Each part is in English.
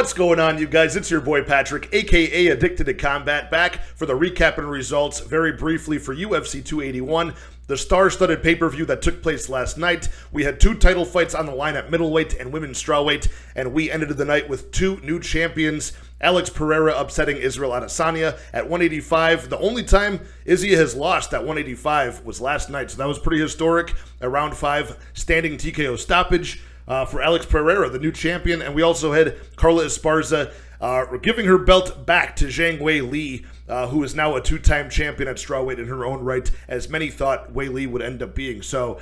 What's going on, you guys? It's your boy Patrick, aka Addicted to Combat, back for the recap and results very briefly for UFC 281, the star-studded pay-per-view that took place last night. We had two title fights on the line at middleweight and women's strawweight, and we ended the night with two new champions. Alex Pereira upsetting Israel Adesanya at 185. The only time Izzy has lost at 185 was last night, so that was pretty historic. A round 5 standing TKO stoppage for Alex Pereira, the new champion. And we also had Carla Esparza giving her belt back to Zhang Weili, who is now a two-time champion at strawweight in her own right, as many thought Weili would end up being. So,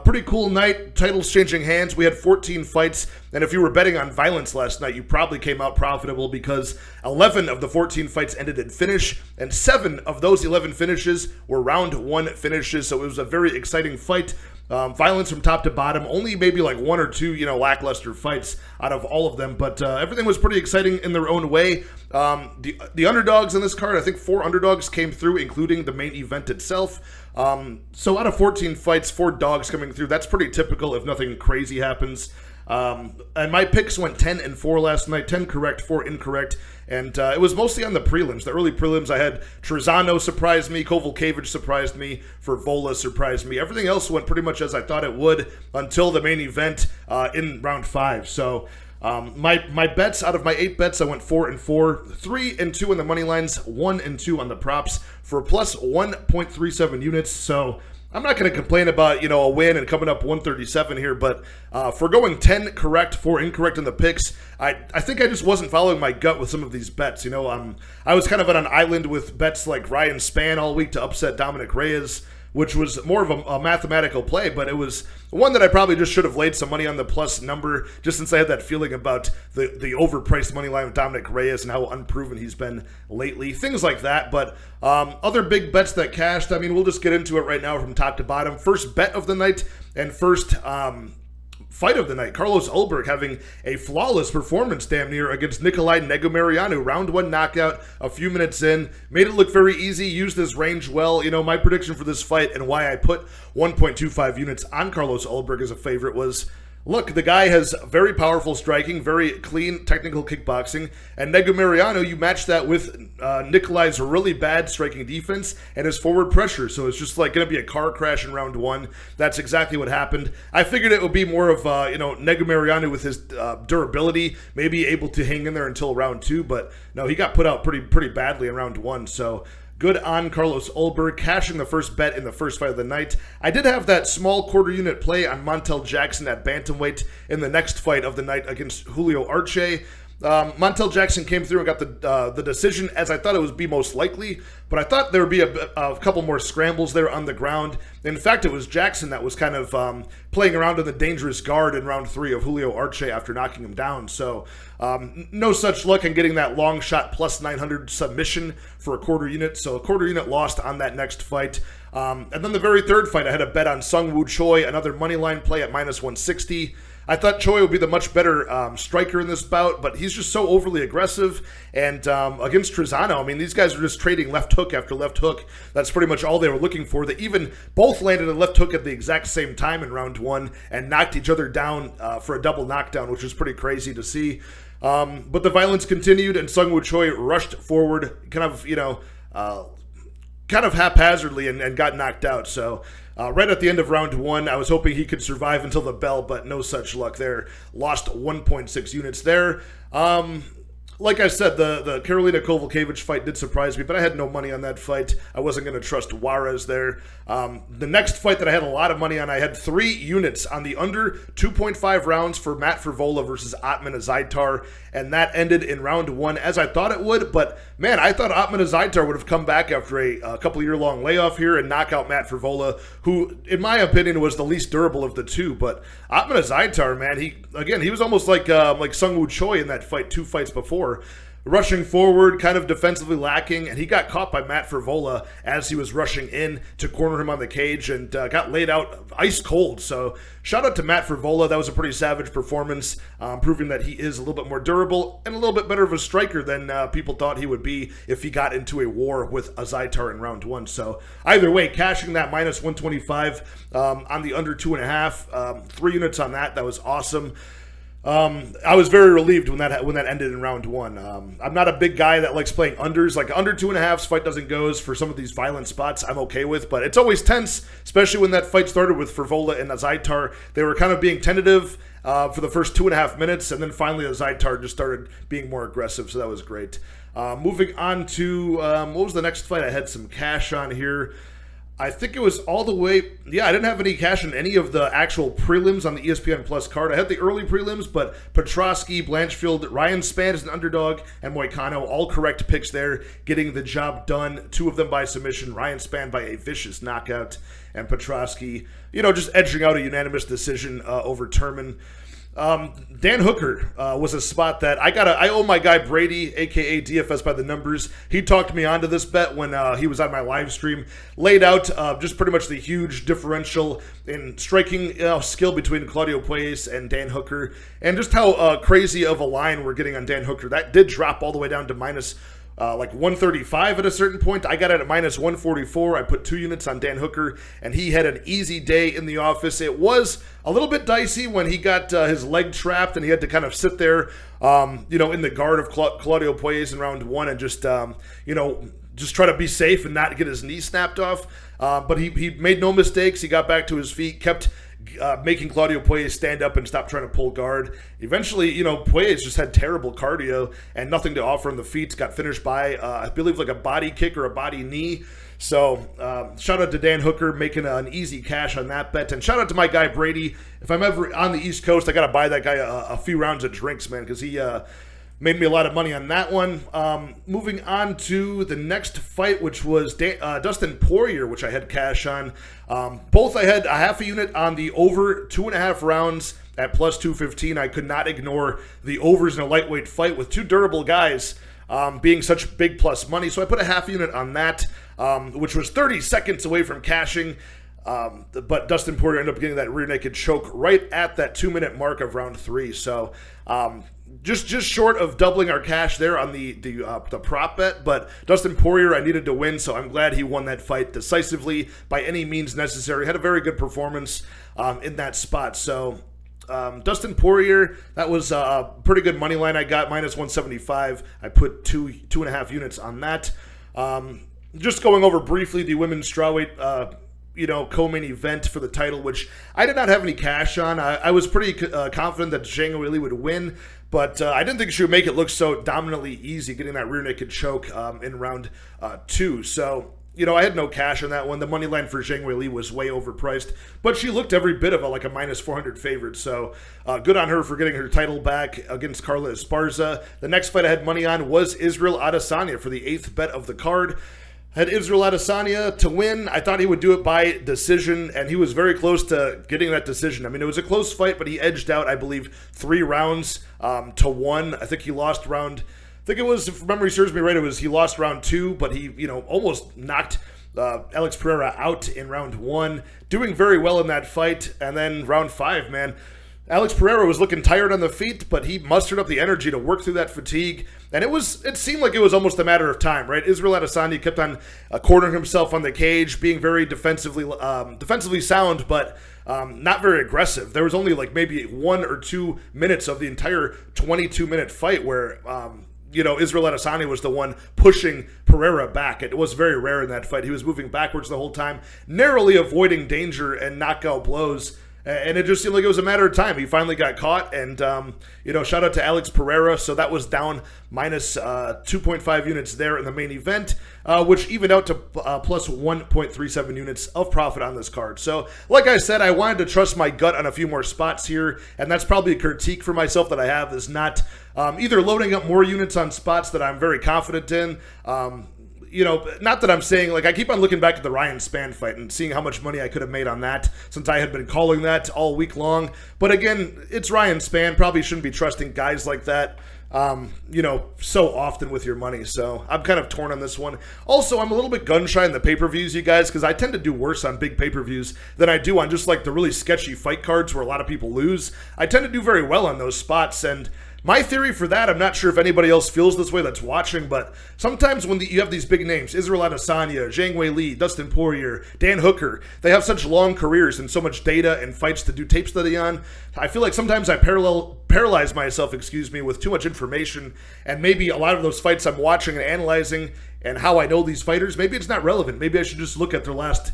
pretty cool night, titles changing hands. We had 14 fights, and if you were betting on violence last night, you probably came out profitable because 11 of the 14 fights ended in finish, and 7 of those 11 finishes were round 1 finishes, so it was a very exciting fight. Violence from top to bottom, only maybe like 1 or 2, lackluster fights out of all of them, but everything was pretty exciting in their own way. The underdogs in this card, I think 4 underdogs came through, including the main event itself. So out of 14 fights, 4 dogs coming through. That's pretty typical if nothing crazy happens. And my picks went 10-4 last night, 10 correct, 4 incorrect, and it was mostly on the prelims. The early prelims, I had Trezano surprised me, Kovalkiewicz surprised me, Fervola surprised me. Everything else went pretty much as I thought it would until the main event in round 5. So my bets, out of my 8 bets, I went 4-4, 3-2 on the money lines, 1-2 on the props for plus 1.37 units. So I'm not going to complain about, a win and coming up 137 here, but for going 10 correct, 4 incorrect in the picks, I think I just wasn't following my gut with some of these bets. I was kind of on an island with bets like Ryan Spann all week to upset Dominic Reyes, which was more of a mathematical play, but it was one that I probably just should have laid some money on the plus number, just since I had that feeling about the overpriced money line with Dominic Reyes and how unproven he's been lately, things like that. But other big bets that cashed, we'll just get into it right now from top to bottom. First bet of the night and first fight of the night, Carlos Ulberg having a flawless performance damn near against Nikolai Negumereanu. Round 1 knockout a few minutes in. Made it look very easy, used his range well. My prediction for this fight and why I put 1.25 units on Carlos Ulberg as a favorite was, look, the guy has very powerful striking, very clean technical kickboxing, and Negumereanu, you match that with Nikolai's really bad striking defense and his forward pressure, so it's just like going to be a car crash in round 1. That's exactly what happened. I figured it would be more of, Negumereanu with his durability, maybe able to hang in there until round 2, but no, he got put out pretty badly in round 1, so good on Carlos Ulberg, cashing the first bet in the first fight of the night. I did have that small quarter unit play on Montel Jackson at bantamweight in the next fight of the night against Julio Arce. Montel Jackson came through and got the decision as I thought it would be most likely, but I thought there would be a couple more scrambles there on the ground. In fact, it was Jackson that was kind of playing around in the dangerous guard in round 3 of Julio Arce after knocking him down. So no such luck in getting that long shot plus 900 submission for a quarter unit. So a quarter unit lost on that next fight. And then the very third fight, I had a bet on Sung Woo Choi, another money line play at minus 160. I thought Choi would be the much better striker in this bout, but he's just so overly aggressive. And against Trezano, these guys are just trading left hook after left hook. That's pretty much all they were looking for. They even both landed a left hook at the exact same time in round 1 and knocked each other down for a double knockdown, which was pretty crazy to see. But the violence continued, and Sung Woo Choi rushed forward, kind of haphazardly and got knocked out. So right at the end of round 1, I was hoping he could survive until the bell, but no such luck there. Lost 1.6 units there. Like I said, the Karolina Kovalkiewicz fight did surprise me, but I had no money on that fight. I wasn't going to trust Juarez there. The next fight that I had a lot of money on, I had 3 units on the under 2.5 rounds for Matt Fervola versus Otman Azaitar, and that ended in round 1 as I thought it would. But man, I thought Otman Azaitar would have come back after a couple year long layoff here and knock out Matt Fervola, who, in my opinion, was the least durable of the two. But Otman Azaitar, man, he was almost like Sung Woo Choi in that fight 2 fights before. Rushing forward, kind of defensively lacking, and he got caught by Matt Fervola as he was rushing in to corner him on the cage and got laid out ice cold. So shout out to Matt Fervola. That was a pretty savage performance, proving that he is a little bit more durable and a little bit better of a striker than people thought he would be if he got into a war with Azaitar in round 1. So either way, cashing that minus 125 on the under 2.5, 3 units on that. That was awesome. I was very relieved when that ended in round one. I'm not a big guy that likes playing unders. Like under 2.5, fight doesn't goes for some of these violent spots. I'm okay with, but it's always tense, especially when that fight started with Frevola and Azaitar. They were kind of being tentative for the first 2.5 minutes, and then finally Azaitar just started being more aggressive. So that was great. Moving on to what was the next fight? I had some cash on here. I think it was all the way. Yeah, I didn't have any cash in any of the actual prelims on the ESPN Plus card. I had the early prelims, but Petrosky, Blanchfield, Ryan Spann is an underdog, and Moicano, all correct picks there, getting the job done. 2 of them by submission. Ryan Spann by a vicious knockout, and Petrosky, just edging out a unanimous decision over Turman. Dan Hooker was a spot that I owe my guy Brady, aka DFS by the numbers. He talked me onto this bet when he was on my live stream. Laid out just pretty much the huge differential in striking skill between Claudio Puelles and Dan Hooker, and just how crazy of a line we're getting on Dan Hooker. That did drop all the way down to minus 135 at a certain point. I got it at minus 144. I put 2 units on Dan Hooker, and he had an easy day in the office. It was a little bit dicey when he got his leg trapped, and he had to kind of sit there, in the guard of Claudio Puelles in round 1 and just try to be safe and not get his knee snapped off. But he made no mistakes. He got back to his feet, kept making Claudio Puelles stand up and stop trying to pull guard. Eventually, Puelles just had terrible cardio and nothing to offer on the feet. Got finished by, I believe, like a body kick or a body knee. So shout out to Dan Hooker making an easy cash on that bet. And shout out to my guy Brady. If I'm ever on the East Coast, I got to buy that guy a few rounds of drinks, man, because he made me a lot of money on that one. Moving on to the next fight, which was Dustin Poirier, which I had cash on. Both I had a half a unit on the over 2.5 rounds at plus 215. I could not ignore the overs in a lightweight fight with 2 durable guys being such big plus money. So I put a half unit on that, which was 30 seconds away from cashing. But Dustin Poirier ended up getting that rear naked choke right at that 2-minute mark of round 3. So just short of doubling our cash there on the prop bet. But Dustin Poirier, I needed to win, so I'm glad he won that fight decisively by any means necessary. Had a very good performance in that spot. So Dustin Poirier, that was a pretty good money line I got, minus 175. I put 2.5 units on that. Just going over briefly the women's strawweight co-main event for the title, which I did not have any cash on. I was pretty confident that Zhang Weili would win, but I didn't think she would make it look so dominantly easy, getting that rear naked choke in round 2. So, I had no cash on that one. The money line for Zhang Weili was way overpriced, but she looked every bit of a minus 400 favorite. So good on her for getting her title back against Carla Esparza. The next fight I had money on was Israel Adesanya for the 8th bet of the card. Had Israel Adesanya to win. I thought he would do it by decision, and he was very close to getting that decision. I mean, it was a close fight, but he edged out, I believe, 3 rounds to 1. I think he lost round, if memory serves me right, he lost round 2, but he, almost knocked Alex Pereira out in round 1. Doing very well in that fight, and then round 5, man. Alex Pereira was looking tired on the feet, but he mustered up the energy to work through that fatigue. And it seemed like it was almost a matter of time, right? Israel Adesanya kept on cornering himself on the cage, being very defensively sound, but not very aggressive. There was only maybe 1 or 2 minutes of the entire 22-minute fight where Israel Adesanya was the one pushing Pereira back. It was very rare in that fight. He was moving backwards the whole time, narrowly avoiding danger and knockout blows. And it just seemed like it was a matter of time. He finally got caught, and, shout out to Alex Pereira. So that was down minus 2.5 units there in the main event, which evened out to plus 1.37 units of profit on this card. So, like I said, I wanted to trust my gut on a few more spots here, and that's probably a critique for myself that I have, is not either loading up more units on spots that I'm very confident in, not that I'm saying, I keep on looking back at the Ryan Spann fight and seeing how much money I could have made on that, since I had been calling that all week long. But again, it's Ryan Spann. Probably shouldn't be trusting guys like that, so often with your money. So I'm kind of torn on this one. Also, I'm a little bit gun-shy in the pay-per-views, you guys, because I tend to do worse on big pay-per-views than I do on just the really sketchy fight cards where a lot of people lose. I tend to do very well on those spots, and My theory for that, I'm not sure if anybody else feels this way that's watching, but sometimes when you have these big names, Israel Adesanya, Zhang Wei Li, Dustin Poirier, Dan Hooker, they have such long careers and so much data and fights to do tape study on. I feel like sometimes I paralyze myself, with too much information, and maybe a lot of those fights I'm watching and analyzing and how I know these fighters, maybe it's not relevant. Maybe I should just look at their last,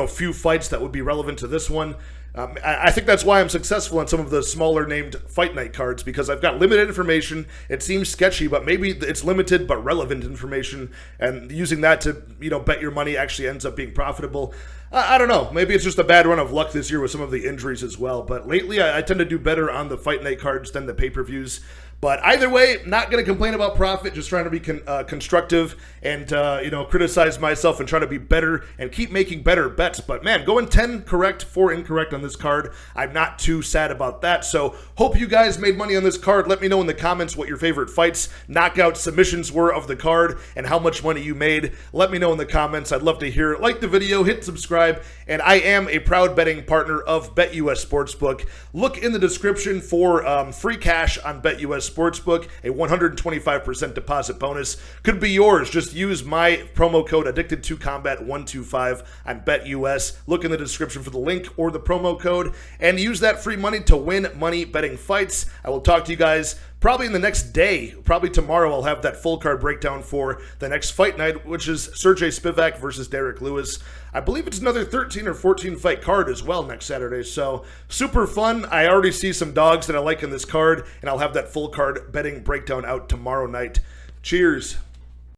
few fights that would be relevant to this one. I think that's why I'm successful on some of the smaller named fight night cards, because I've got limited information. It seems sketchy, but maybe it's limited but relevant information, and using that to bet your money actually ends up being profitable. I don't know. Maybe it's just a bad run of luck this year with some of the injuries as well. But lately, I tend to do better on the fight night cards than the pay-per-views. But either way, not going to complain about profit, just trying to be constructive and, criticize myself and try to be better and keep making better bets. But, man, going 10 correct, 4 incorrect on this card, I'm not too sad about that. So, hope you guys made money on this card. Let me know in the comments what your favorite fights, knockout submissions were of the card and how much money you made. Let me know in the comments. I'd love to hear it. Like the video, hit subscribe, and I am a proud betting partner of BetUS Sportsbook. Look in the description for free cash on BetUS Sportsbook, a 125% deposit bonus. Could be yours. Just use my promo code addicted2combat125 on BetUS. Look in the description for the link or the promo code and use that free money to win money betting fights. I will talk to you guys probably in the next day. Probably tomorrow I'll have that full card breakdown for the next fight night, which is Sergey Spivak versus Derek Lewis. I believe it's another 13 or 14 fight card as well next Saturday, so super fun. I already see some dogs that I like in this card, and I'll have that full card betting breakdown out tomorrow night. Cheers.